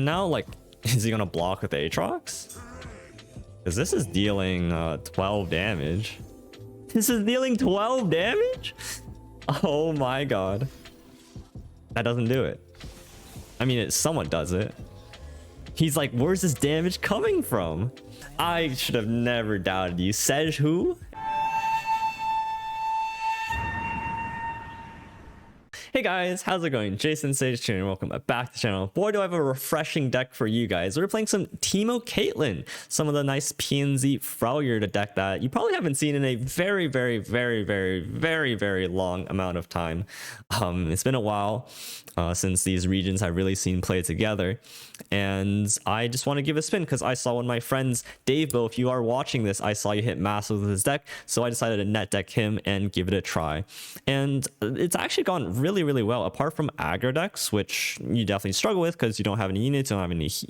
And now, like, is he gonna block with Aatrox? Because this is dealing 12 damage. This is dealing 12 damage? Oh my god. That doesn't do it. I mean, it somewhat does it. He's like, where's this damage coming from? I should have never doubted you. Says who? Hey guys, how's it going? Jason Sage here and welcome back to the channel. Boy, do I have a refreshing deck for you guys. We're playing some TEEMO CAITLYN, some of the nice PNZ Freljord deck that you probably haven't seen in a very long amount of time. It's been a while since these regions have really seen play together, and I just want to give a spin because I saw one of my friends, Dave Bo, if you are watching this, I saw you hit massive with his deck, so I decided to net deck him and give it a try. And it's actually gone really well, apart from aggro decks, which you definitely struggle with because you don't have any units, you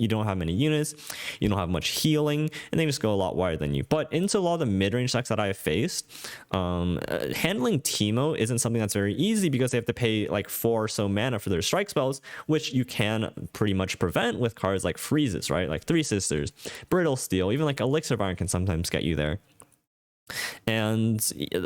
don't have many units, you don't have much healing, and they just go a lot wider than you. But into a lot of the mid-range decks that I have faced, handling TEEMO isn't something that's very easy because they have to pay like 4 or so mana for their strike spells, which you can pretty much prevent with cards like freezes, right? Like Three Sisters, Brittle Steel, even like Elixir of Iron can sometimes get you there. And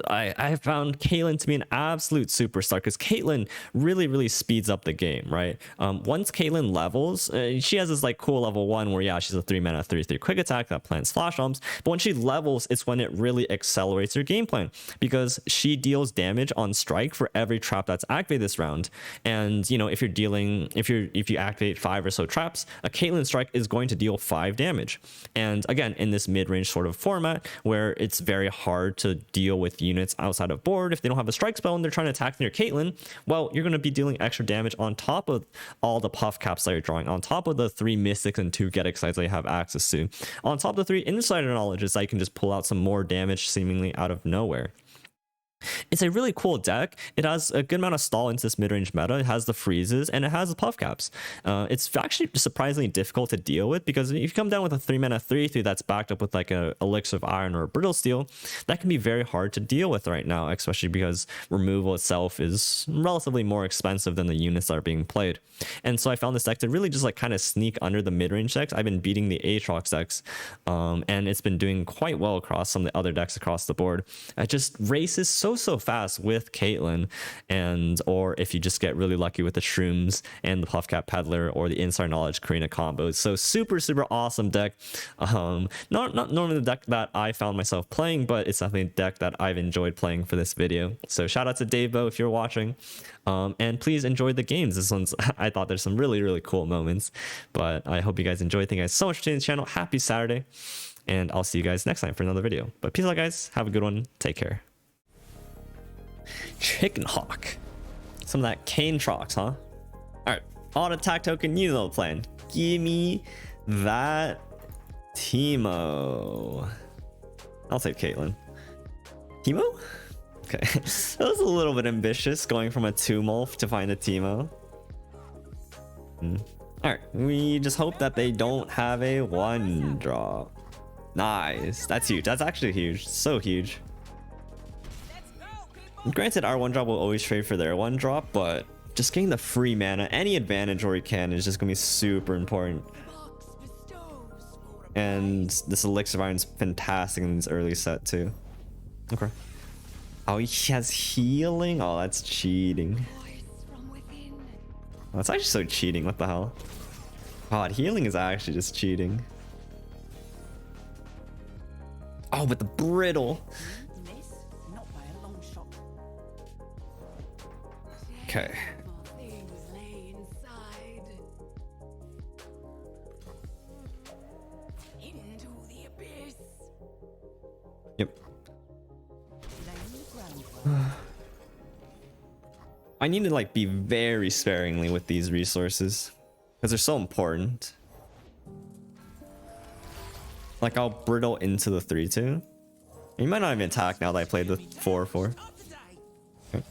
I found CAITLYN to be an absolute superstar because CAITLYN really speeds up the game, right? Once CAITLYN levels, she has this like cool level 1 where, yeah, she's a 3-mana 3/3 quick attack that plants flash bombs, but when she levels, it's when it really accelerates her game plan because she deals damage on strike for every trap that's activated this round. And you know, if you activate 5 or so traps, a CAITLYN strike is going to deal 5 damage. And again, in this mid-range sort of format where it's very hard to deal with units outside of board, if they don't have a strike spell and they're trying to attack near CAITLYN, well, you're going to be dealing extra damage on top of all the puff caps that you're drawing, on top of the 3 mystics and 2 get excites that you have access to, on top of the 3 insider knowledges that you can just pull out some more damage seemingly out of nowhere. It's a really cool deck. It has a good amount of stall into this mid-range meta. It has the freezes and it has the puff caps. It's actually surprisingly difficult to deal with because if you come down with a 3-mana 3/3 that's backed up with like a Elixir of Iron or a Brittle Steel, that can be very hard to deal with right now, especially because removal itself is relatively more expensive than the units that are being played. And so I found this deck to really just like kind of sneak under the mid-range decks. I've been beating the Aatrox decks, and it's been doing quite well across some of the other decks across the board. It just races so fast with CAITLYN, and or if you just get really lucky with the Shrooms and the Puffcap Peddler or the Insider Knowledge Karina combos. So super awesome deck. Not normally the deck that I found myself playing, but it's definitely a deck that I've enjoyed playing for this video. So shout out to Dave Bo if you're watching, and please enjoy the games. This one's I thought there's some really cool moments, but I hope you guys enjoy. Thank you guys so much for tuning to the channel. Happy Saturday, and I'll see you guys next time for another video. But peace out guys, have a good one, take care. Chicken Hawk. Some of that Kayne Trox, huh? Alright, auto attack token, you know the plan. Give me that TEEMO. I'll take CAITLYN. TEEMO? Okay. That was a little bit ambitious going from a 2-mulf to find a TEEMO. Alright, we just hope that they don't have a 1-drop. Nice. That's huge. That's actually huge. So huge. Granted, our 1-drop will always trade for their 1-drop, but just getting the free mana, any advantage where we can, is just going to be super important. And this Elixir of Iron is fantastic in this early set too. Okay. Oh, he has healing? Oh, that's cheating. Oh, that's actually so cheating. What the hell? God, healing is actually just cheating. Oh, but the brittle. Okay. Yep. I need to like be very sparingly with these resources because they're so important. Like I'll brittle into the 3/2. You might not even attack now that I played the 4/4. Okay.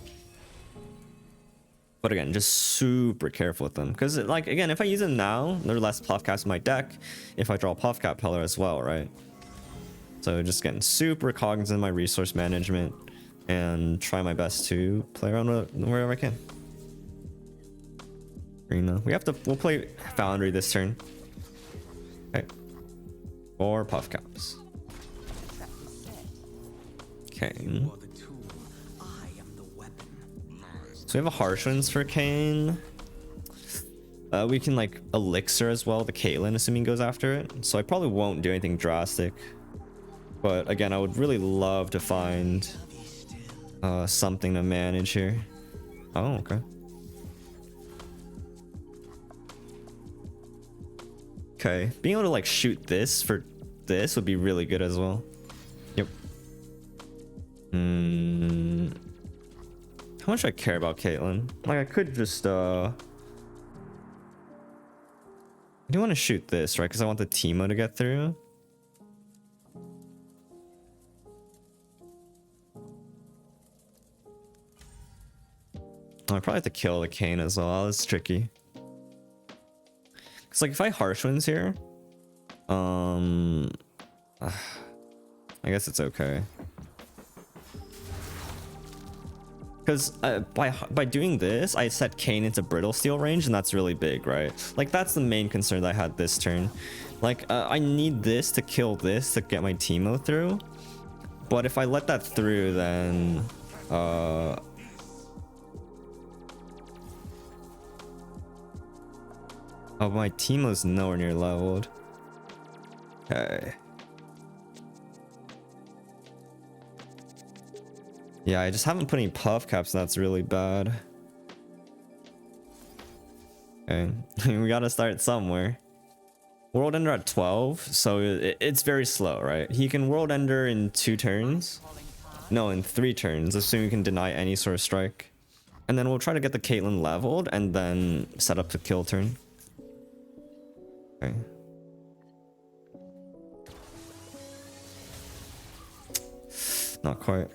But again, just super careful with them because like again, if I use them now, there are less puff caps in my deck if I draw a puff cap pillar as well, right? So just getting super cognizant of my resource management and try my best to play around wherever I can. Arena. We'll play Foundry this turn. Okay. 4 puff caps. Kayne. So we have a harsh winds for Kayne. We can like elixir as well, the Caitlyn, assuming goes after it. So I probably won't do anything drastic. But again, I would really love to find something to manage here. Oh, okay. Okay, being able to like shoot this for this would be really good as well. Yep. How much do I care about Caitlyn? Like I could just I do want to shoot this, right? Because I want the TEEMO to get through. I probably have to kill the Kayne as well. It's tricky. Cause like if I harsh winds here, I guess it's okay. Because by doing this, I set Kayne into brittle steel range, and that's really big, right? Like that's the main concern that I had this turn. Like I need this to kill this to get my TEEMO through. But if I let that through, then oh, my TEEMO's nowhere near leveled. Okay. Yeah, I just haven't put any puff caps, and that's really bad. Okay, we gotta start somewhere. World Ender at 12, so it's very slow, right? He can World Ender in 2 turns. No, in 3 turns, assuming you can deny any sort of strike. And then we'll try to get the Caitlyn leveled, and then set up the kill turn. Okay. Not quite.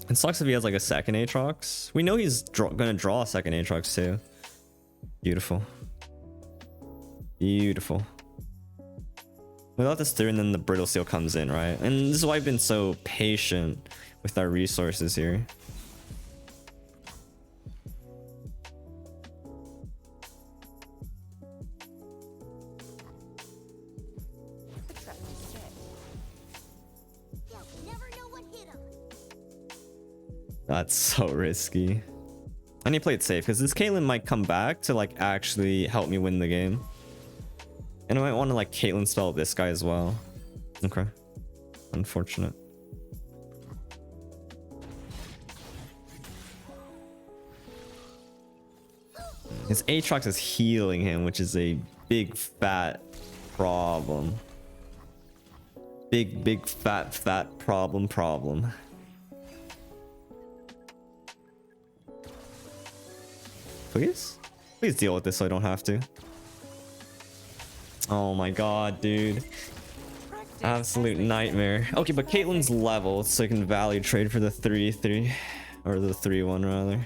It sucks if he has like a second Aatrox. We know he's gonna draw a second Aatrox too. Beautiful. Beautiful. Without this through, and then the brittle steel comes in, right? And this is why I've been so patient with our resources here. That's so risky. I need to play it safe because this Caitlyn might come back to like actually help me win the game. And I might want to like Caitlyn spell this guy as well. Okay. Unfortunate. His Aatrox is healing him, which is a big fat problem. Big fat problem. Please deal with this so I don't have to. Oh my god, dude. Absolute nightmare. Okay, but Caitlyn's leveled, so I can value trade for the 3-3. Or the 3-1 rather.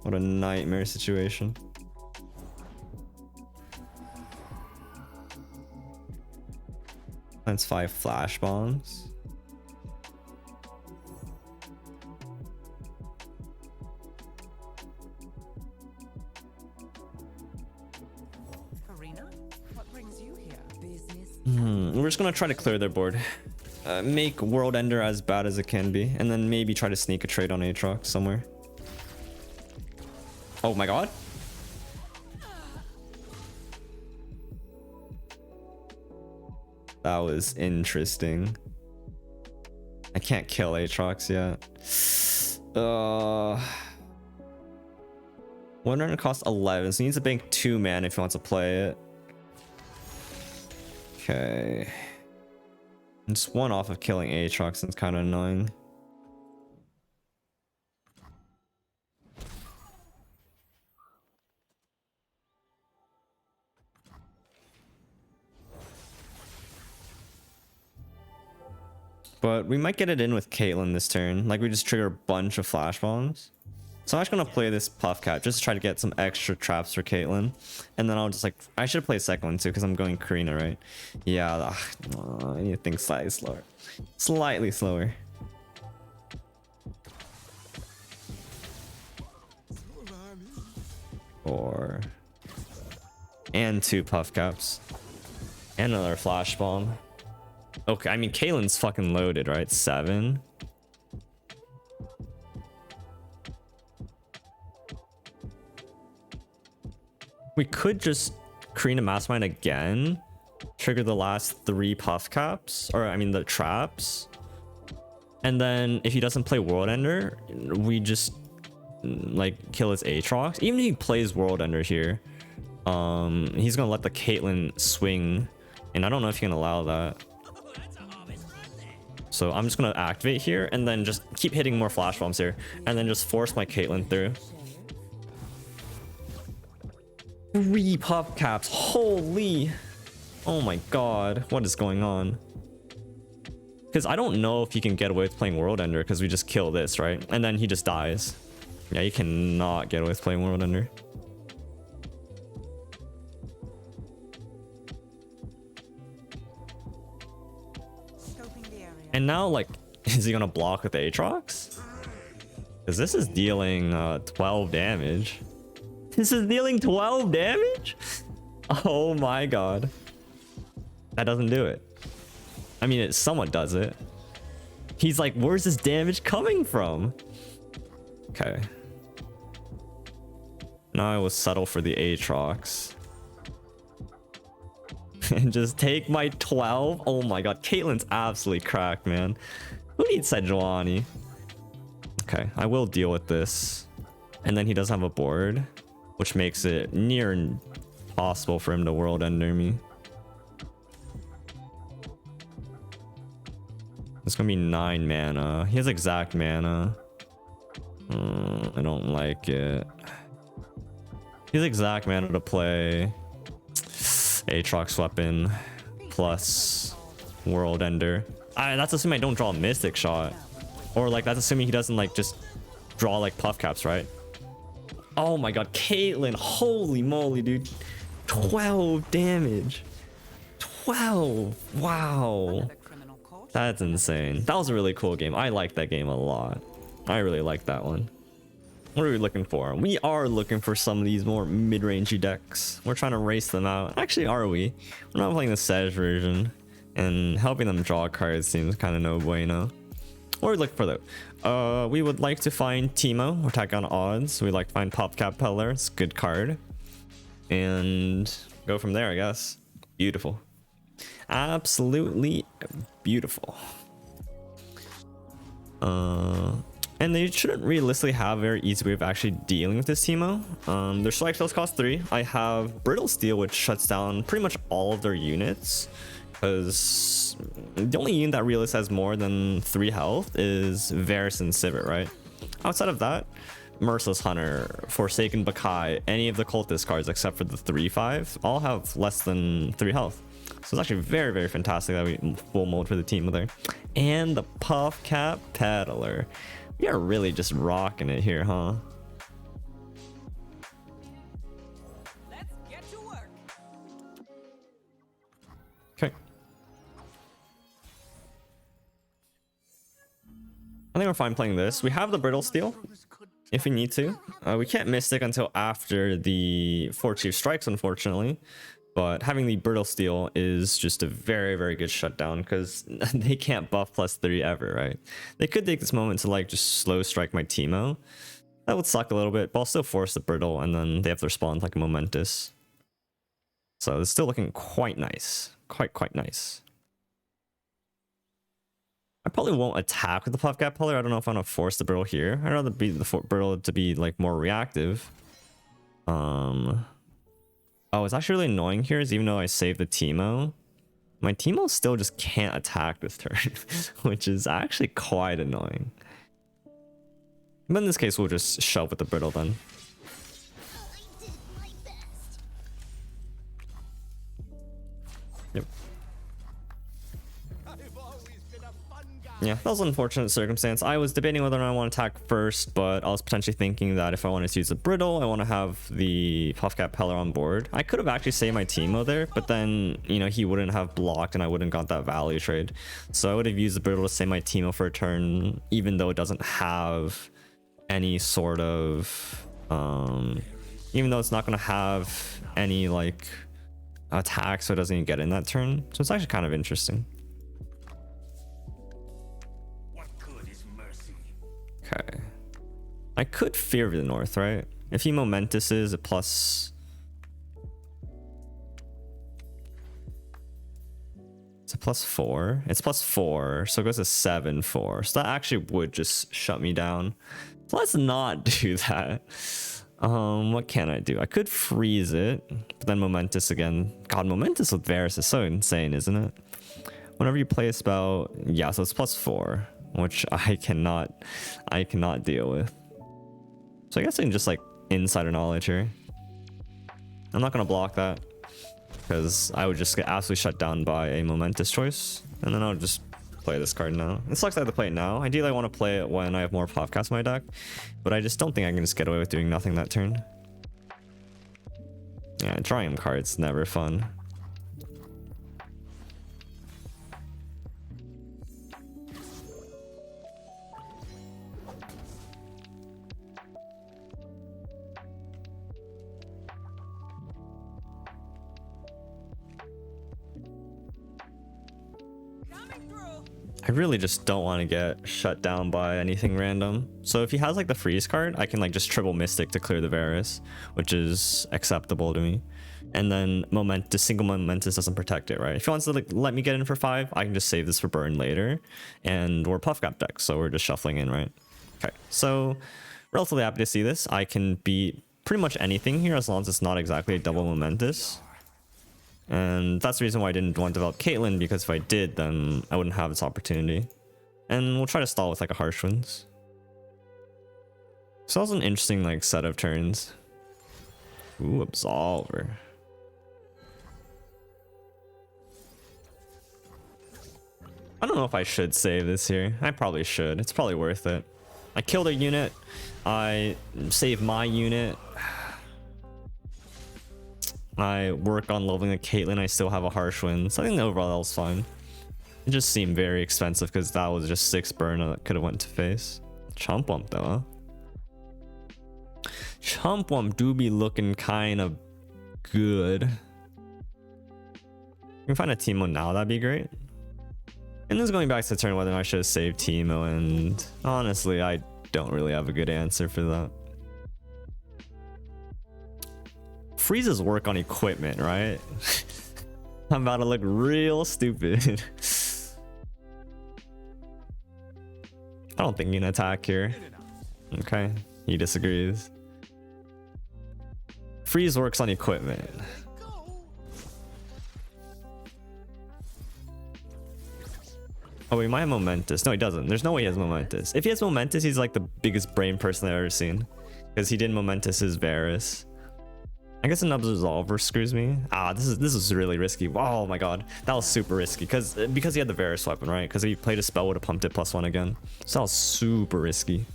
What a nightmare situation. That's 5 flash bombs. We're just gonna try to clear their board. Make World Ender as bad as it can be, and then maybe try to sneak a trade on Aatrox somewhere. Oh my god. That was interesting. I can't kill Aatrox yet. One run costs 11, so he needs to bank 2 mana if he wants to play it. Okay. Just 1 off of killing Aatrox, it's kind of annoying. But we might get it in with Caitlyn this turn. Like we just trigger a bunch of flash bombs. So I'm just gonna play this puff cap just to try to get some extra traps for Caitlyn, and then I'll just like I should play a second one too because I'm going Karina, right? Yeah, I need to think slightly slower. Slightly slower. 4. And 2 puff caps. And another flash bomb. Okay, I mean, Caitlyn's fucking loaded, right? 7. We could just create a mastermind again. Trigger the last 3 puff caps. Or, I mean, the traps. And then, if he doesn't play World Ender, we just, like, kill his Aatrox. Even if he plays World Ender here, he's gonna let the Caitlyn swing. And I don't know if he can allow that. So I'm just gonna activate here and then just keep hitting more flash bombs here and then just force my Caitlyn through. 3 puff caps, holy, oh my god, what is going on? Because I don't know if he can get away with playing World Ender because we just kill this, right? And then he just dies. Yeah, you cannot get away with playing World Ender. And now, like, is he gonna block with the Aatrox? Because this is dealing 12 damage. This is dealing 12 damage? Oh my god. That doesn't do it. I mean, it somewhat does it. He's like, where's this damage coming from? Okay. Now I will settle for the Aatrox. And just take my 12. Oh my god, Caitlyn's absolutely cracked, man. Who needs Sejuani? Okay, I will deal with this. And then he does have a board, which makes it near impossible for him to World Ender me. It's gonna be 9 mana. He has exact mana. I don't like it. He has exact mana to play Aatrox weapon plus World Ender. That's assuming I don't draw a Mystic Shot. Or like that's assuming he doesn't like just draw like puff caps, right? Oh my god, Caitlyn, holy moly, dude. 12 damage. 12. Wow. That's insane. That was a really cool game. I like that game a lot. I really like that one. What are we looking for? We are looking for some of these more mid-rangey decks. We're trying to race them out. Actually, are we? We're not playing the Sedge version. And helping them draw cards seems kind of no bueno. What are we looking for though? We would like to find TEEMO, or Attack on Odds. We'd like to find Popcap Peddler. It's a good card. And go from there, I guess. Beautiful. Absolutely beautiful. And they shouldn't realistically have a very easy way of actually dealing with this TEEMO. Their strike spells cost 3. I have Brittle Steel, which shuts down pretty much all of their units. Because the only unit that realistically has more than 3 health is Varus and Sivir, right? Outside of that, Merciless Hunter, Forsaken Bakai, any of the Cultist cards except for the 3/5, all have less than 3 health. So it's actually very, very fantastic that we full mode for the team there. And the Puffcap Peddler. We are really just rocking it here, huh? Let's get to work. Okay. I think we're fine playing this. We have the Brittle Steel if we need to. We can't Mystic until after the 4 Chief Strikes, unfortunately. But having the Brittle Steel is just a very, very good shutdown because they can't buff +3 ever, right? They could take this moment to like just slow strike my TEEMO. That would suck a little bit, but I'll still force the Brittle and then they have to respond like a Momentous. So it's still looking quite nice. Quite nice. I probably won't attack with the Puffcap Peddler. I don't know if I'm gonna force the Brittle here. I'd rather be the Brittle to be like more reactive. Oh, it's actually really annoying here is even though I saved the TEEMO, my TEEMO still just can't attack this turn, which is actually quite annoying. But in this case, we'll just shove with the Brittle then. Yep. Yeah, that was an unfortunate circumstance. I was debating whether or not I want to attack first, but I was potentially thinking that if I wanted to use the Brittle, I want to have the Puffcap Peddler on board. I could have actually saved my TEEMO there, but then, you know, he wouldn't have blocked and I wouldn't got that value trade. So I would have used the Brittle to save my TEEMO for a turn, even though it doesn't have any sort of even though it's not gonna have any like attack, so it doesn't even get in that turn. So it's actually kind of interesting. Okay, I could Fear of the North, right? If he Momentous is a plus, it's a +4. It's +4, so it goes to 7/4. So that actually would just shut me down. So let's not do that. What can I do? I could freeze it, but then Momentous again. God, Momentous with Varus is so insane, isn't it? Whenever you play a spell, yeah, so it's +4, which I cannot deal with. So I guess I can just like Insider Knowledge here. I'm not gonna block that because I would just get absolutely shut down by a Momentous choice, and then I would just play this card now. It sucks I have to play it now. Ideally I want to play it when I have more Puffcats in my deck, but I just don't think I can just get away with doing nothing that turn. Yeah, drawing cards never fun. I really just don't want to get shut down by anything random. So if he has like the freeze card, I can like just triple Mystic to clear the Varus, which is acceptable to me. And then single Momentous doesn't protect it, right? If he wants to like let me get in for 5, I can just save this for burn later. And we're Puffcat deck, so we're just shuffling in, right? Okay, so relatively happy to see this. I can beat pretty much anything here as long as it's not exactly a double Momentous. And that's the reason why I didn't want to develop Caitlyn, because if I did, then I wouldn't have this opportunity. And we'll try to stall with like a Harsh Winds. So that was an interesting like set of turns. Ooh, Absolver. I don't know if I should save this here. I probably should. It's probably worth it. I killed a unit. I saved my unit. I work on leveling a Caitlyn. I still have a Harsh Wind. So I think overall that was fine. It just seemed very expensive because that was just 6 burn that could have went to face. Chomp Wump though, huh? Chomp Wump do be looking kind of good. We can find a Teemo now, that'd be great. And this is going back to the turn whether or not I should have saved Teemo, and honestly, I don't really have a good answer for that. Freezes work on equipment, right? I'm about to look real stupid. I don't think he can attack here. Okay, he disagrees. Freeze works on equipment. Oh, he might have Momentous. No, he doesn't. There's no way he has Momentous. If he has Momentous, he's like the biggest brain person I've ever seen. Because he didn't Momentous his Varus. I guess an Absolver screws me. This is really risky. Oh my god, that was super risky because he had the Varus weapon, right? Because if he played a spell, would have pumped it +1 again. So that was super risky,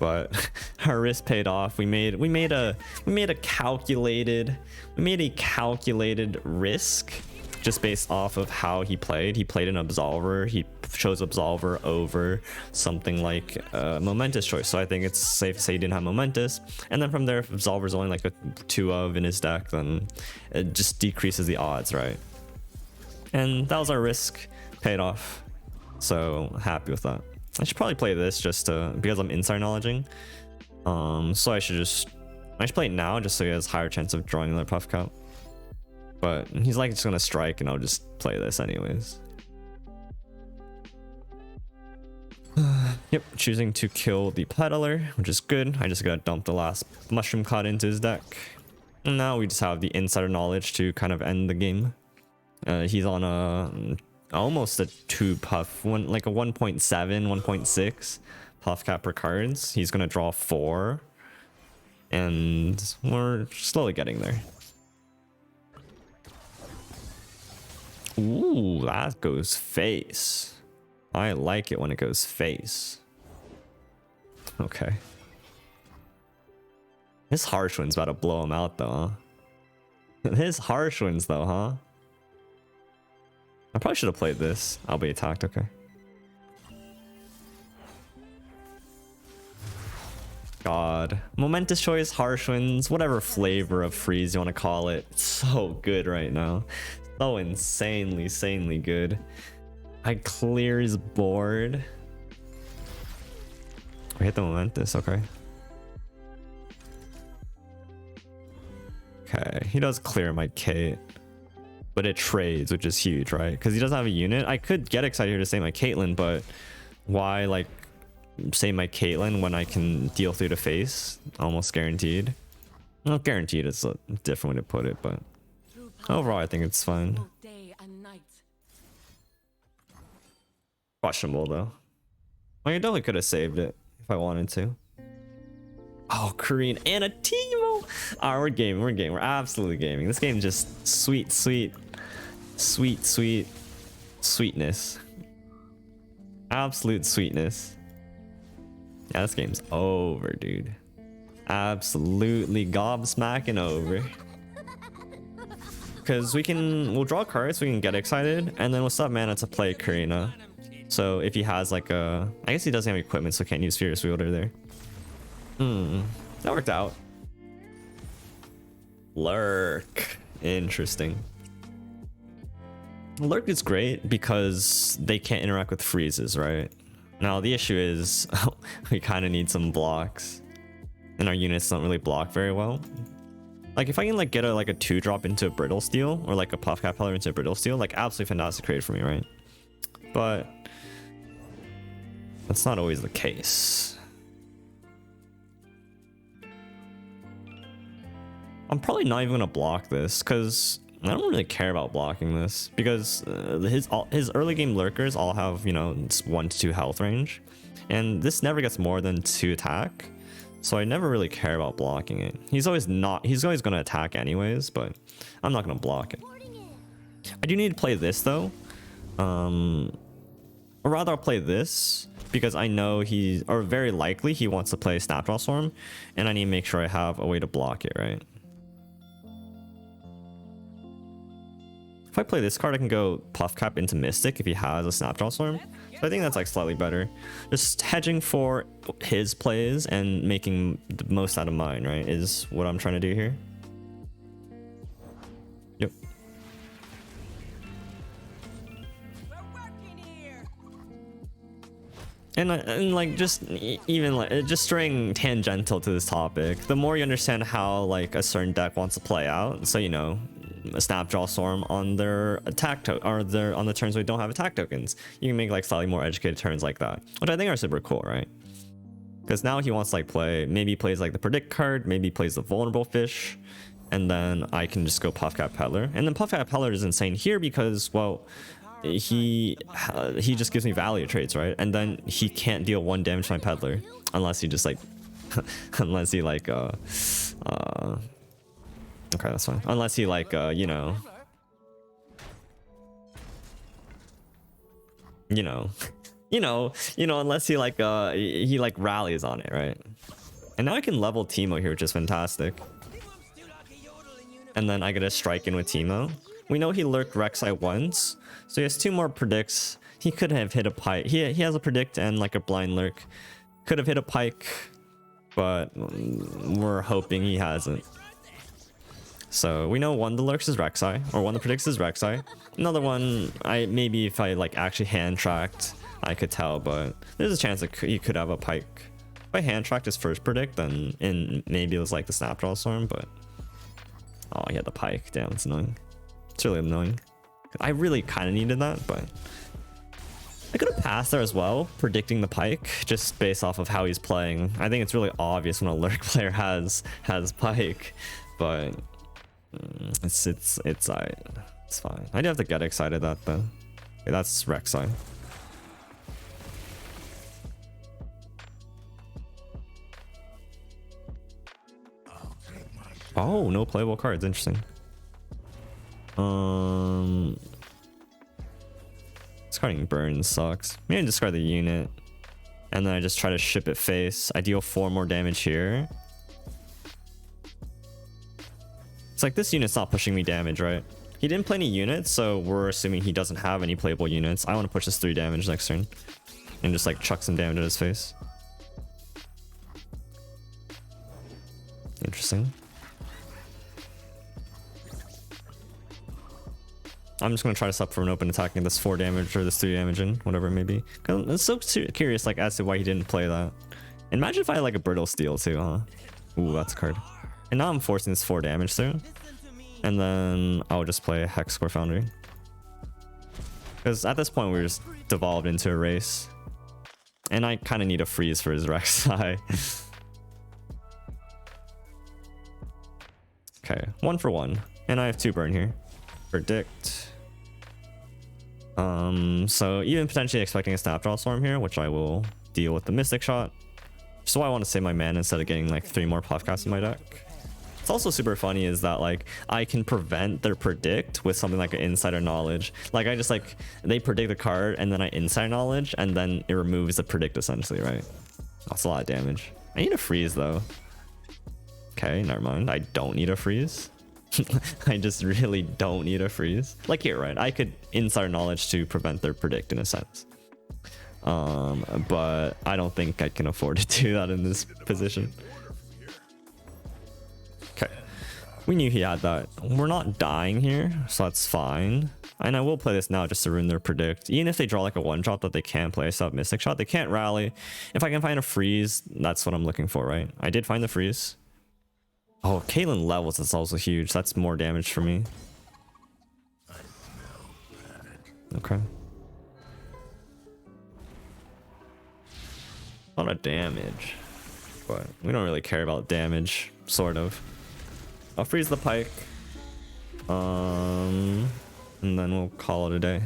but our risk paid off. We made a calculated risk just based off of how he played. He played an Absolver. He chose Absolver over something like Momentous choice. So I think it's safe to say he didn't have Momentous. And then from there, if Absolver's only like a 2 of in his deck, then it just decreases the odds, right? And that was our risk, paid off. So happy with that. I should probably play this just because I'm Insider Knowledging. So I should play it now just so he has higher chance of drawing another Puffcat. But he's like just gonna strike, and I'll just play this anyways. Yep, choosing to kill the Peddler, which is good. I just gotta dump the last Mushroom Cut into his deck. And now we just have the Insider Knowledge to kind of end the game. He's on almost a 2 puff, like a 1.7, 1.6 Puffcat per cards. He's gonna draw 4. And we're slowly getting there. Ooh, that goes face. I like it when it goes face. Okay. His Harsh Wind's about to blow him out though, huh? His Harsh Winds though, huh? I probably should have played this. I'll be attacked, okay. God. Momentous choice, harsh winds, whatever flavor of freeze you want to call it. It's so good right now. So insanely good. I clear his board. I hit the momentous, okay. Okay, he does clear my Kate. But it trades, which is huge, right? Because he doesn't have a unit. I could get excited here to say my Caitlyn, but why like say my Caitlyn when I can deal through the face? Almost guaranteed. Not guaranteed, it's a different way to put it, but overall I think it's fine. Questionable though. I definitely could have saved it if I wanted to. Oh, Korean and a TEEMO. Alright, we're gaming. We're absolutely gaming. This game just sweetness. Absolute sweetness. Yeah, this game's over, dude. Absolutely gobsmacking over. Because we'll draw cards, we can get excited, and then we'll sub mana to play Karina. So if he has like a, I guess he doesn't have equipment, so can't use Fierce Wielder there. That worked out. Lurk. Interesting. Lurk is great because they can't interact with freezes, right? Now the issue is we kind of need some blocks, and our units don't really block very well. Like if I can like get a 2-drop into a Brittle Steel, or like a Puff Capeller into a Brittle Steel, like absolutely fantastic trade for me, right? But that's not always the case. I'm probably not even gonna block this because I don't really care about blocking this, because his early game lurkers all have, you know, 1 to 2 health range, and this never gets more than 2 attack, so I never really care about blocking it. He's always gonna attack anyways, but I'm not gonna block it. I do need to play this though, or rather I'll play this because I know very likely he wants to play Snapdraw Storm, and I need to make sure I have a way to block it, right? If I play this card, I can go Puff Cap into Mystic if he has a Snapdraw Storm. So I think that's like slightly better. Just hedging for his plays and making the most out of mine, right, is what I'm trying to do here. Yep. And like just even like just straying tangential to this topic, the more you understand how like a certain deck wants to play out, so you know, a Snapdraw Storm on their attack on the turns where they don't have attack tokens, you can make like slightly more educated turns like that, which I think are super cool, right? Because now he wants to like maybe he plays like the predict card, maybe he plays the vulnerable fish, and then I can just go Puff Cap Peddler. And then Puff Cap Peddler is insane here because, well, he just gives me value traits, right? And then he can't deal 1 damage to my Peddler unless he just like unless he like okay, that's fine. Unless he like you know unless he like he like rallies on it, right? And now I can level TEEMO here, which is fantastic. And then I get a strike in with TEEMO. We know he lurked Rek'Sai once, so he has 2 more predicts. He could have hit a pike. He has a predict and like a blind lurk. Could have hit a pike, but we're hoping he hasn't. So we know one of the lurks is Rek'Sai, or one of the predicts is Rek'Sai. Another one, maybe if I like actually hand tracked, I could tell, but there's a chance that he could have a pike. If I hand tracked his first predict, then maybe it was like the Snapdraw Storm, but oh, he had the pike. Damn, it's annoying. It's really annoying. I really kind of needed that, but I could have passed there as well, predicting the pike just based off of how he's playing. I think it's really obvious when a lurk player has pike, but it's fine. I do have to get excited that though. Okay, that's Rek'Sai. Oh, no playable cards. Interesting. Discarding burn sucks. Maybe I discard the unit, and then I just try to ship it face. I deal 4 more damage here. It's like this unit's not pushing me damage, right? He didn't play any units, so we're assuming he doesn't have any playable units. I want to push this 3 damage next turn and just like chuck some damage at his face. Interesting. I'm just gonna try to sub for an open attacking this 4 damage or this 3 damage in, whatever it may be. I'm so curious like as to why he didn't play that. Imagine if I had like a brittle steel too, huh? Ooh, that's a card. And now I'm forcing this 4 damage through. And then I'll just play Hex Core Foundry. Because at this point we're just devolved into a race. And I kind of need a freeze for his Rek'Sai. Okay, 1 for 1. And I have 2 burn here. Predict. So even potentially expecting a Snapdraw Storm here, which I will deal with the Mystic Shot. So I want to save my mana instead of getting like 3 more Puffcasts in my deck. It's also super funny is that like I can prevent their predict with something like an insider knowledge. Like I just like they predict the card and then I insider knowledge and then it removes the predict essentially, right? That's a lot of damage. I need a freeze though. Okay, never mind. I don't need a freeze. I just really don't need a freeze. Like here, right? I could insider knowledge to prevent their predict in a sense. But I don't think I can afford to do that in this position. Okay. We knew he had that. We're not dying here, so that's fine. And I will play this now just to ruin their predict. Even if they draw like a 1-drop that they can play, so Mystic Shot, they can't rally. If I can find a freeze, that's what I'm looking for, right? I did find the freeze. Oh, Caitlyn levels is also huge. That's more damage for me. Okay. A lot of damage. But we don't really care about damage, sort of. I'll freeze the pike. And then we'll call it a day.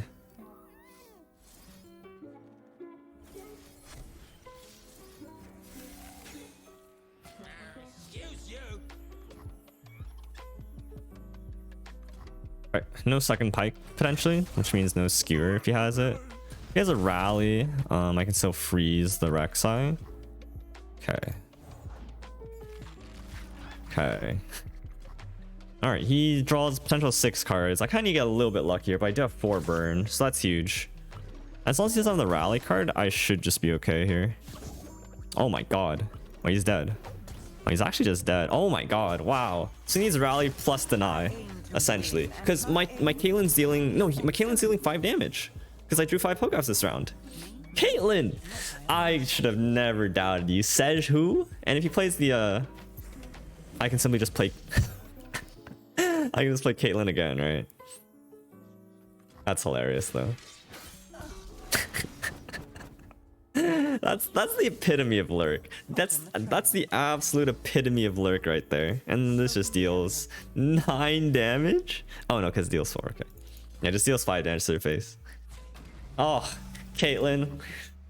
Right, no second pike potentially, which means no skewer if he has it. If he has a rally, I can still freeze the Rek'Sai. Okay. Okay. All right, he draws potential 6 cards. I kind of get a little bit luckier, but I do have 4 burn, so that's huge. As long as he doesn't have the rally card, I should just be okay here. Oh my god. Oh, he's dead. Oh, he's actually just dead. Oh my god, wow. So he needs rally plus deny, essentially. Because my Caitlyn's dealing... No, my Caitlyn's dealing 5 damage. Because I drew 5 Pokeballs this round. Caitlyn! I should have never doubted you. Sej who? And if he plays the... I can simply just play... I can just play Caitlyn again, right? That's hilarious, though. That's the epitome of Lurk. That's the absolute epitome of Lurk right there. And this just deals 9 damage. Oh no, because it deals 4. Okay, yeah, just deals 5 damage to their face. Oh, Caitlyn.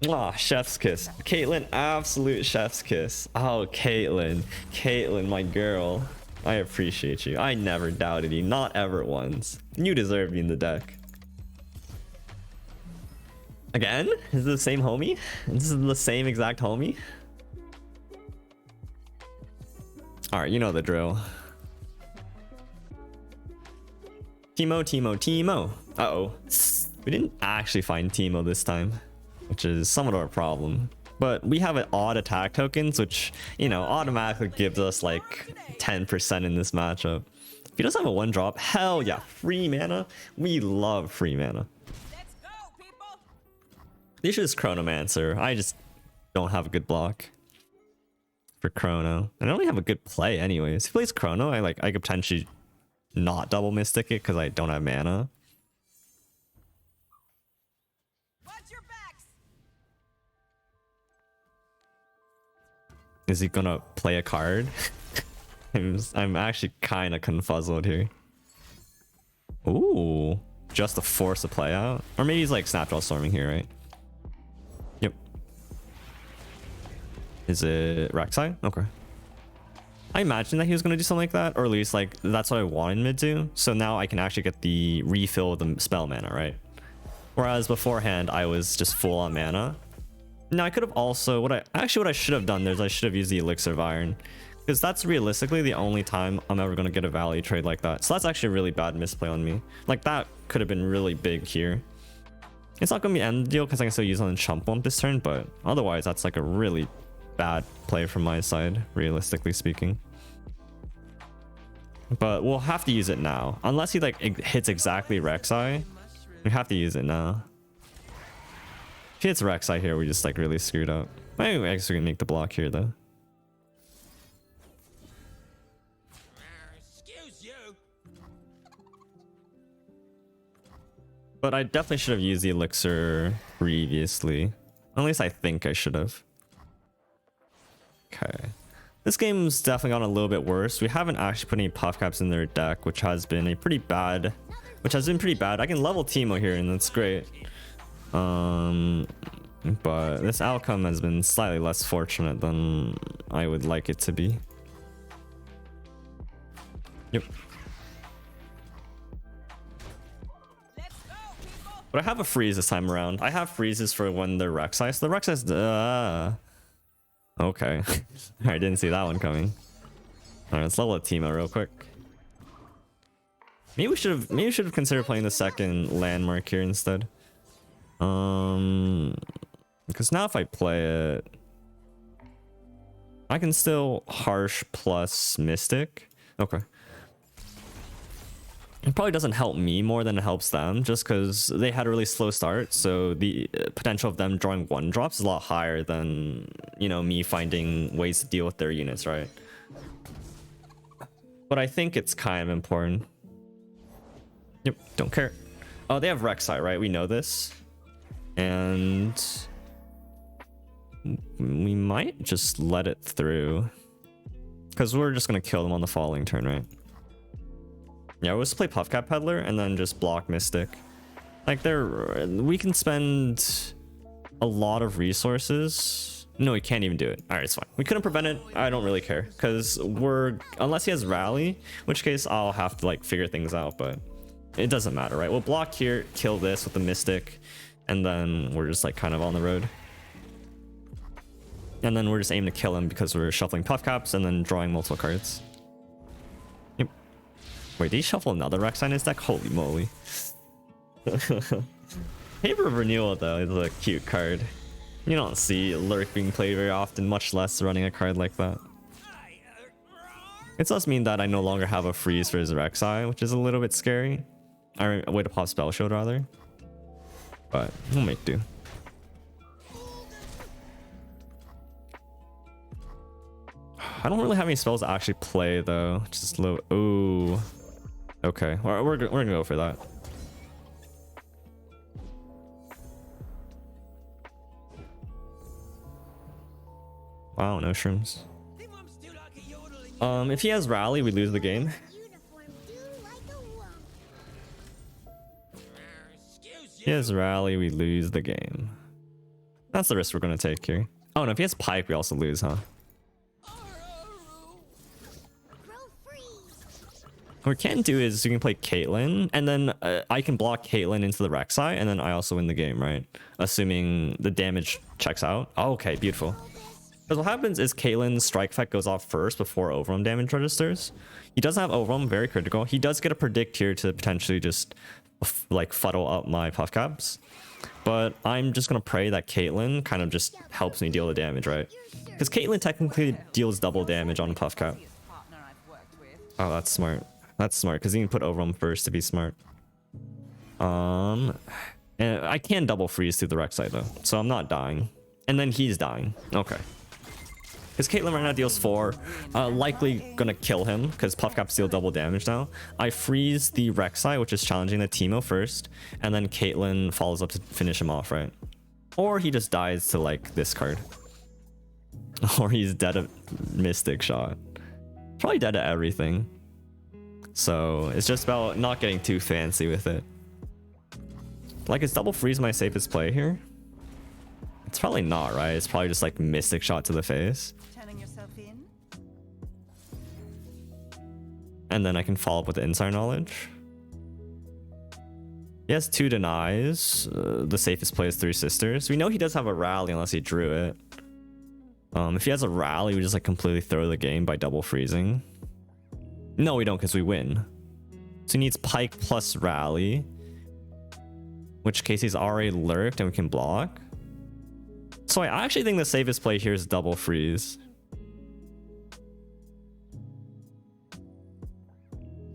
Oh, chef's kiss. Caitlyn, absolute chef's kiss. Oh, Caitlyn, my girl. I appreciate you. I never doubted you, not ever once. You deserve me in the deck. Again? Is this the same homie? This is the same exact homie? Alright, you know the drill. TEEMO. Uh-oh. We didn't actually find TEEMO this time, which is somewhat of a problem. But we have an odd attack tokens, which, you know, automatically gives us like 10% in this matchup. If he doesn't have a 1-drop, hell yeah, free mana. We love free mana. Let's go, people. They should just Chronomancer. I just don't have a good block for Chrono. And I don't even have a good play anyways. If he plays Chrono, I could potentially not double Mystic it because I don't have mana. Watch your backs. Is he gonna play a card? I'm actually kind of confuzzled here. Ooh, just to force a play out? Or maybe he's like Snapdraw Storming here, right? Yep. Is it Rek'Sai? Okay. I imagined that he was going to do something like that, or at least like that's what I wanted him to do. So now I can actually get the refill of the spell mana, right? Whereas beforehand I was just full on mana. Now I could have also, what I should have done there is I should have used the Elixir of Iron, because that's realistically the only time I'm ever going to get a value trade like that. So that's actually a really bad misplay on me. Like that could have been really big here. It's not going to be end deal because I can still use it on Chump Bump this turn, but otherwise that's like a really bad play from my side, realistically speaking. But we'll have to use it now. Unless he like hits exactly Rek'Sai, we have to use it now. If he hits Rek'Sai here, we just like really screwed up. Maybe we actually can make the block here though. Excuse you. But I definitely should have used the elixir previously. At least I think I should have. Okay. This game's definitely gotten a little bit worse. We haven't actually put any puff caps in their deck, which has been pretty bad. I can level TEEMO here, and that's great. But this outcome has been slightly less fortunate than I would like it to be. Yep. Let's go, people. But I have a freeze this time around. I have freezes for when they're Rek'Sai. So the Rek'Sai's... Okay. I didn't see that one coming. Alright, let's level up TEEMO real quick. Maybe we should have considered playing the second landmark here instead. Because now if I play it, I can still harsh plus mystic. Okay. It probably doesn't help me more than it helps them, just because they had a really slow start, so the potential of them drawing one drops is a lot higher than, you know, me finding ways to deal with their units, right? But I think it's kind of important. Yep, don't care. Oh, they have Rek'Sai, right? We know this. And we might just let it through, because we're just going to kill them on the following turn, right? Yeah, let's play Puffcap Peddler and then just block Mystic. Like, we can spend a lot of resources. No, we can't even do it. All right, it's fine. We couldn't prevent it. I don't really care, because unless he has Rally, in which case I'll have to like figure things out, but it doesn't matter, right? We'll block here, kill this with the Mystic, and then we're just like kind of on the road. And then we're just aiming to kill him because we're shuffling Puffcaps and then drawing multiple cards. Yep. Wait, did he shuffle another Rek'Sai in his deck? Holy moly. Paper of Renewal though is a cute card. You don't see Lurk being played very often, much less running a card like that. It does mean that I no longer have a freeze for his Rek'Sai, which is a little bit scary. Or a way to pop Spell Shield rather. But we'll make do. I don't really have any spells to actually play though. Just low. Ooh. Okay, we're gonna go for that. Wow, no shrooms. If he has Rally, we lose the game. If he has Rally, we lose the game. That's the risk we're gonna take here. Oh no, if he has Pipe, we also lose, huh? What we can do is we can play Caitlyn, and then I can block Caitlyn into the Rek'Sai, and then I also win the game, right? Assuming the damage checks out. Oh, okay, beautiful. Because what happens is Caitlyn's strike effect goes off first before overwhelm damage registers. He doesn't have overwhelm, very critical. He does get a predict here to potentially just like fuddle up my puff caps. But I'm just going to pray that Caitlyn kind of just helps me deal the damage, right? Because Caitlyn technically deals double damage on a puff cap. Oh, that's smart. That's smart, because you can put overwhelm first to be smart. And I can double freeze through the Rek'Sai though, so I'm not dying. And then he's dying. Okay. Because Caitlyn right now deals 4. Likely gonna kill him, because puff caps deal double damage now. I freeze the Rek'Sai, which is challenging the TEEMO first, and then Caitlyn follows up to finish him off, right? Or he just dies to like this card. Or he's dead of Mystic Shot. Probably dead to everything. So it's just about not getting too fancy with it. Like, is double freeze my safest play here? It's probably not, right? It's probably just like Mystic Shot to the face. Turning yourself in. And then I can follow up with the Insider Knowledge. He has 2 denies. The safest play is 3 Sisters. We know he does have a Rally unless he drew it. If he has a Rally, we just like completely throw the game by double freezing. No, we don't, because we win. So he needs Pike plus Rally. Which case he's already lurked and we can block. So I actually think the safest play here is double freeze.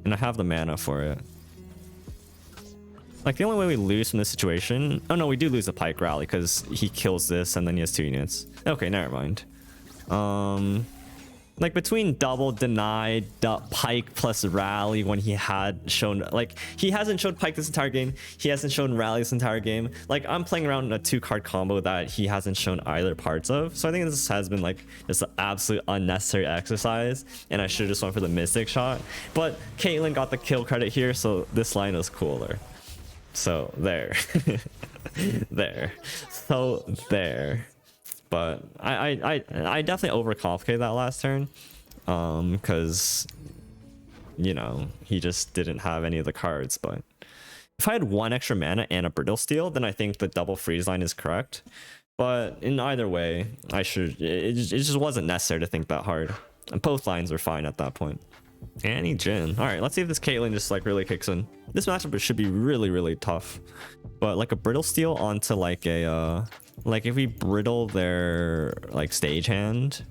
And I have the mana for it. Like, the only way we lose from this situation... Oh, no, we do lose the Pike Rally because he kills this and then he has 2 units. Okay, never mind. Like, between double denied Pike plus Rally when he had shown... Like, he hasn't showed Pike this entire game. He hasn't shown Rally this entire game. Like, I'm playing around in a 2-card combo that he hasn't shown either parts of. So I think this has been, like, just an absolute unnecessary exercise. And I should have just went for the Mystic shot. But Caitlyn got the kill credit here, so this line is cooler. So there. There. So there. But I definitely overcomplicated that last turn. Because, you know, he just didn't have any of the cards. But if I had 1 extra mana and a Brittle Steel, then I think the double freeze line is correct. But in either way, it just wasn't necessary to think that hard. And both lines were fine at that point. Annie Jhin. All right, let's see if this Caitlyn just like really kicks in. This matchup should be really, really tough. But like a Brittle Steel onto like a like if we brittle their like stagehand.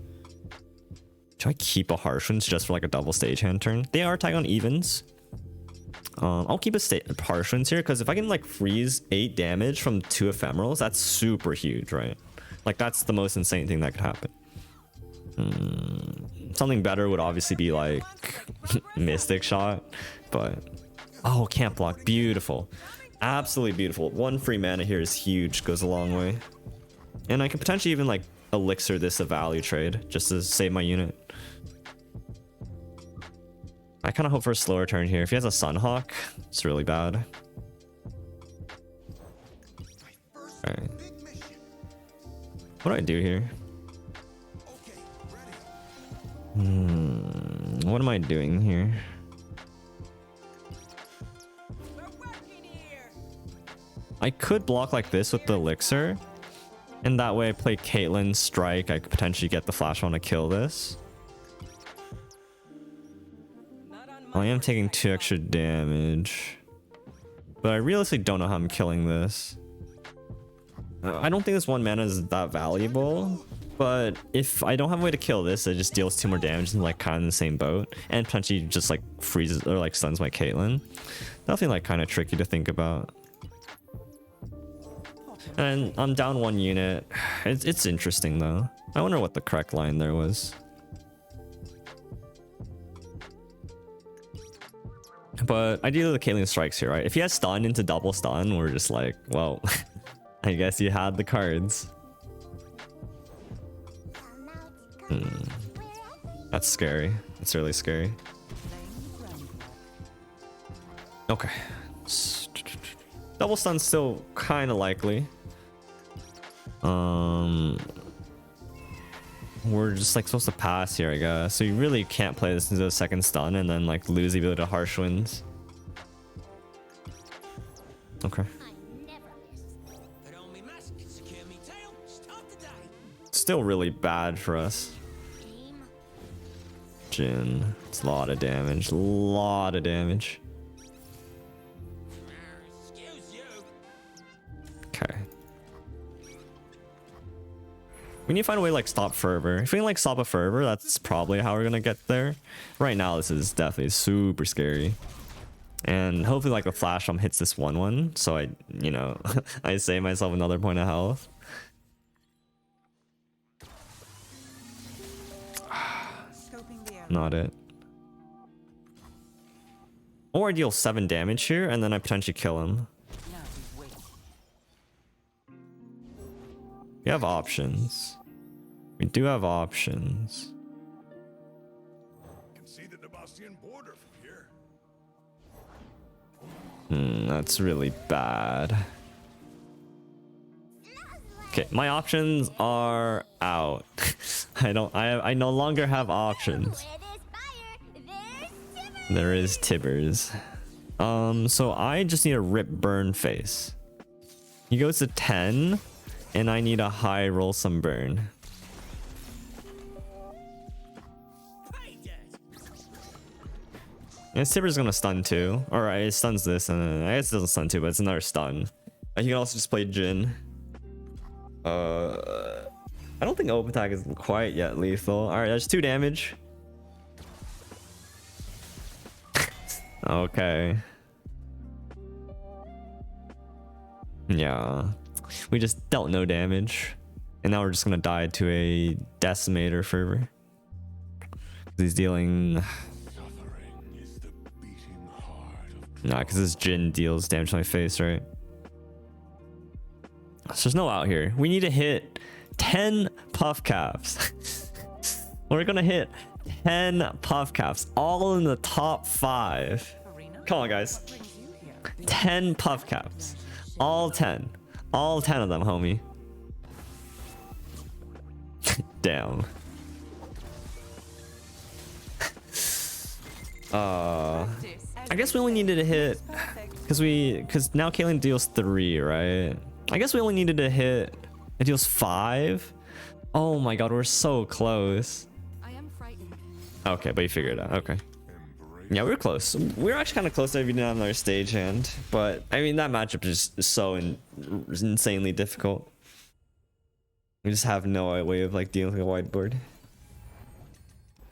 Do I keep a Harsh Winds just for like a double stagehand turn? They are tagging on evens. I'll keep a Harsh Winds here because if I can like freeze 8 damage from 2 ephemerals, that's super huge, right? Like that's the most insane thing that could happen. Something better would obviously be like Mystic shot, but oh, can't block. Beautiful, absolutely beautiful. 1 free mana here is huge, goes a long way. And I can potentially even like elixir this a value trade just to save my unit. I kind of hope for a slower turn here. If he has a Sunhawk, it's really bad. All right, what do I do here? What am I doing here? I could block like this with the elixir, and that way I play Caitlyn strike. I could potentially get the flash on to kill this. I am taking 2 extra damage, but I realistically don't know how I'm killing this. I don't think this 1 mana is that valuable. But if I don't have a way to kill this, it just deals 2 more damage and like kind of in the same boat, and potentially just like freezes or like stuns my Caitlyn. Nothing like kind of tricky to think about. And I'm down 1 unit. It's interesting though. I wonder what the correct line there was. But ideally the Caitlyn strikes here, right? If he has stun into double stun, we're just like, well, I guess you had the cards. That's scary. It's really scary. Okay. Double stun's still kind of likely. We're just like supposed to pass here, I guess. So you really can't play this into a second stun and then like lose the ability to Harsh Winds. Okay. Still really bad for us. Jhin. It's a lot of damage. A lot of damage. Okay. We need to find a way to like stop Fervor. If we can like stop a Fervor, that's probably how we're gonna get there. Right now, this is definitely super scary. And hopefully like the Flash Bomb hits this 1/1. So I, you know, I save myself another point of health. Not it. Or I deal 7 damage here and then I potentially kill him. We have options. We do have options. Can see the Dabastian border from here. That's really bad. Okay, my options are out. I no longer have options. There is Tibbers. So I just need a rip burn face. He goes to 10 and I need a high roll some burn. And Tibbers gonna stun too. Alright, it stuns this and then I guess it doesn't stun too, but it's another stun. You can also just play Jhin. I don't think open attack is quite yet lethal. All right, that's 2 damage. Okay. Yeah. We just dealt no damage. And now we're just gonna die to a decimator fervor. He's dealing. Suffering is the beating heart of Nah, because this Jhin deals damage to my face, right? So there's no out here. We need to hit 10 puff caps. We're gonna hit 10 puff caps, all in the top 5. Come on, guys. 10 puff caps. All 10. All 10 of them, homie. Damn. I guess we only needed to hit because now Kaytlyn deals 3, right? I guess we only needed to hit it deals 5. Oh my god, we're so close. I am frightened. Okay, but you figured it out. Okay. embrace. Yeah, we were close. We were actually kind of close if we didn't have another stage hand. But I mean, that matchup is so insanely difficult. We just have no way of like dealing with a whiteboard.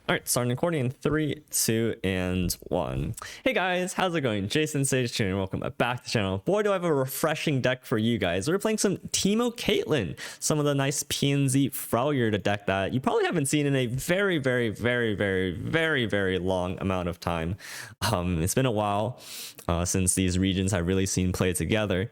All right, starting recording in 3, 2, and 1. Hey guys, how's it going? Jason Sage here, and welcome back to the channel. Boy, do I have a refreshing deck for you guys. We're playing some TEEMO CAITLYN, some of the nice PNZ Freljord deck that you probably haven't seen in a very long amount of time. It's been a while since these regions have really seen play together,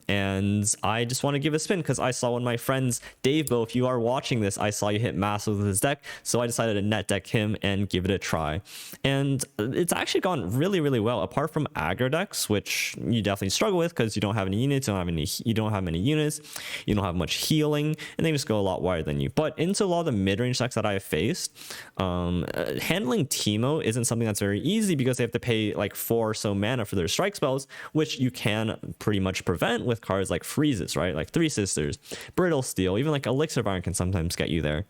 and I just want to give a spin because I saw one of my friends, Dave, if you are watching this, I saw you hit massive with his deck, so I decided to net deck him and give it a try, and it's actually gone really well. Apart from aggro decks, which you definitely struggle with because you don't have any units, you don't have many units, you don't have much healing, and they just go a lot wider than you. But into a lot of the mid-range decks that I have faced, handling Teemo isn't something that's very easy because they have to pay like 4 or so mana for their strike spells, which you can pretty much prevent with cards like freezes, right? Like Three Sisters, Brittle Steel, even like Elixir of Iron can sometimes get you there.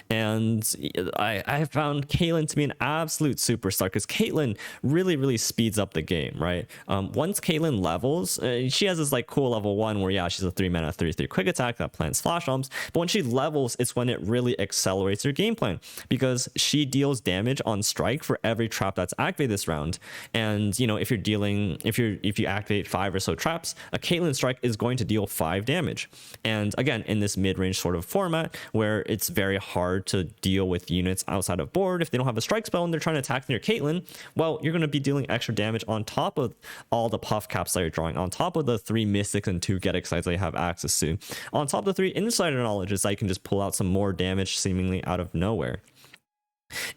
And I found Kaytlyn to be an absolute superstar because Kaytlyn really speeds up the game, right? Once Kaytlyn levels, she has this like cool level 1 where, yeah, she's a 3-mana 3/3 quick attack that plants flash bombs, but when she levels, it's when it really accelerates her game plan because she deals damage on strike for every trap that's activated this round. And you know, if you activate 5 or so traps, a Kaytlyn strike is going to deal 5 damage. And again, in this mid-range sort of format where it's very hard to deal with units outside of board, if they don't have a strike spell and they're trying to attack near Kaytlyn, well, you're going to be dealing extra damage on top of all the puff caps that you're drawing, on top of the 3 mystics and 2 get excites that you have access to, on top of the 3 insider knowledges that you can just pull out some more damage seemingly out of nowhere.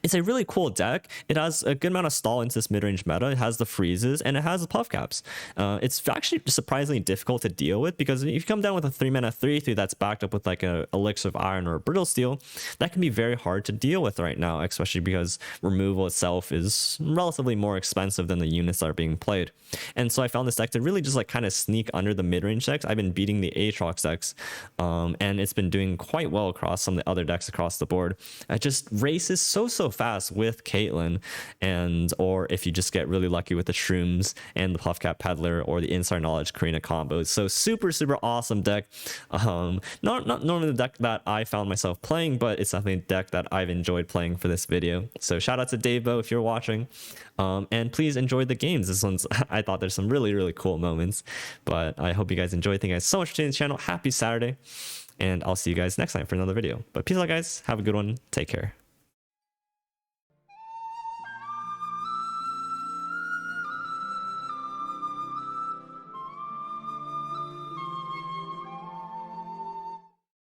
It's a really cool deck. It has a good amount of stall into this mid-range meta. It has the freezes and it has the puff caps. It's actually surprisingly difficult to deal with because if you come down with a 3-mana 3/3 that's backed up with like a Elixir of Iron or a Brittle Steel, that can be very hard to deal with right now, especially because removal itself is relatively more expensive than the units that are being played. And so I found this deck to really just like kind of sneak under the mid-range decks. I've been beating the Aatrox decks, and it's been doing quite well across some of the other decks across the board. It just races so fast with Kaytlyn, and or if you just get really lucky with the Shrooms and the Puffcap Peddler or the Insider Knowledge Karina combos. So super awesome deck. Not normally the deck that I found myself playing, but it's definitely a deck that I've enjoyed playing for this video. So shout out to Dave if you're watching, and please enjoy the games. This one's I thought there's some really cool moments, but I hope you guys enjoy. Thank you guys so much for tuning to the channel. Happy Saturday, and I'll see you guys next time for another video. But peace out, guys. Have a good one. Take care.